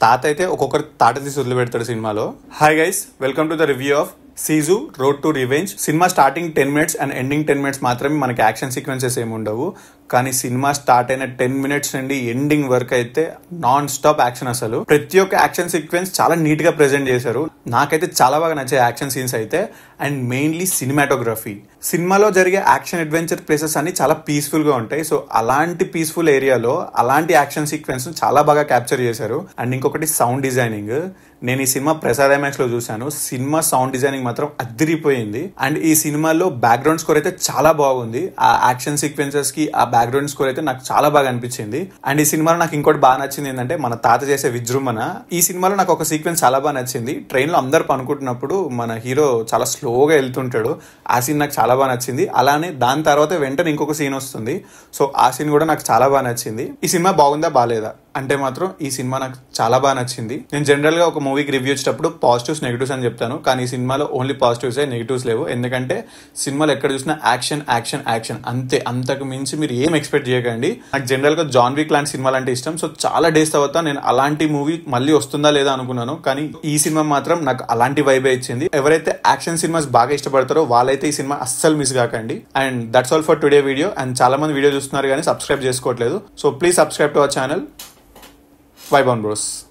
తాత అయితే ఒక్కొక్కరు తాట తీసి వదిలిపెడతాడు సినిమాలో. Hi guys, welcome to the review of సీజు road to revenge. Cinema starting 10 minutes and ending 10 minutes మాత్రమే మనకి యాక్షన్ సీక్వెన్సెస్ ఏమి ఉండవు. కానీ సినిమా స్టార్ట్ అయిన 10 minutes నుండి ఎండింగ్ వరకు అయితే నాన్ స్టాప్ యాక్షన్. అసలు ప్రతి ఒక్క యాక్షన్ సీక్వెన్స్ చాలా నీట్ గా ప్రెజెంట్ చేశారు. నాకైతే చాలా బాగా నచ్చే యాక్షన్ సీన్స్ అయితే, అండ్ మెయిన్లీ సినిమాటోగ్రఫీ. సినిమాలో జరిగే యాక్షన్ అడ్వెంచర్ ప్లేసెస్ అన్ని చాలా పీస్ఫుల్ గా ఉంటాయి. సో అలాంటి పీస్ఫుల్ ఏరియాలో అలాంటి యాక్షన్ సీక్వెన్స్ చాలా బాగా క్యాప్చర్ చేశారు. అండ్ ఇంకొకటి సౌండ్ డిజైనింగ్. నేను ఈ సినిమా ప్రసాద్ ఐమాక్స్ లో చూశాను. సినిమా సౌండ్ డిజైనింగ్ మాత్రం అదిరిపోయింది. అండ్ ఈ సినిమాలో బ్యాక్గ్రౌండ్ స్కోర్ అయితే చాలా బాగుంది. ఆ యాక్షన్ సీక్వెన్సెస్ కి ఆ బ్యాక్గ్రౌండ్ స్కోర్ అయితే నాకు చాలా బాగా అనిపించింది. అండ్ ఈ సినిమాలో నాకు ఇంకోటి బాగా నచ్చింది ఏంటంటే మన తాత చేసే విజృంభణ. ఈ సినిమాలో నాకు ఒక సీక్వెన్స్ చాలా బాగా నచ్చింది. ట్రైన్ లో అందరు పనుకుంటున్నప్పుడు మన హీరో చాలా స్లోగా వెళ్తుంటాడు. ఆ సీన్ నాకు చాలా బాగా నచ్చింది. అలానే దాని తర్వాత వెంటనే ఇంకొక సీన్ వస్తుంది. సో ఆ సీన్ కూడా నాకు చాలా బాగా నచ్చింది. ఈ సినిమా బాగుందా బాగాలేదా అంటే మాత్రం ఈ సినిమా నాకు చాలా బాగా నచ్చింది. నేను జనరల్ గా ఒక మూవీకి రివ్యూ ఇచ్చేటప్పుడు పాజిటివ్స్ నెగిటివ్స్ అని చెప్తాను. కానీ ఈ సినిమాలో ఓన్లీ పాజిటివ్స్, నెగిటివ్స్ లేవు. ఎందుకంటే సినిమాలో ఎక్కడ చూసినా యాక్షన్ యాక్షన్ యాక్షన్ అంతే. అంతకు మించి మీరు ఏం ఎక్స్పెక్ట్ చేయకండి. నాకు జనరల్ గా జాన్ విక్ లాంటి సినిమాలు అంటే ఇష్టం. సో చాలా డేస్ తర్వాత నేను అలాంటి మూవీ మళ్ళీ వస్తుందా లేదా అనుకున్నాను. కానీ ఈ సినిమా మాత్రం నాకు అలాంటి వైబే ఇచ్చింది. ఎవరైతే యాక్షన్ సినిమాస్ బాగా ఇష్టపడతారో వాళ్ళైతే ఈ సినిమా అస్సలు మిస్ కాకండి. And that's all for today video. And చాలా మంది వీడియో చూస్తున్నారు కానీ సబ్స్క్రైబ్ చేసుకోవట్లేదు. So please subscribe to our channel. Vibe on Bros.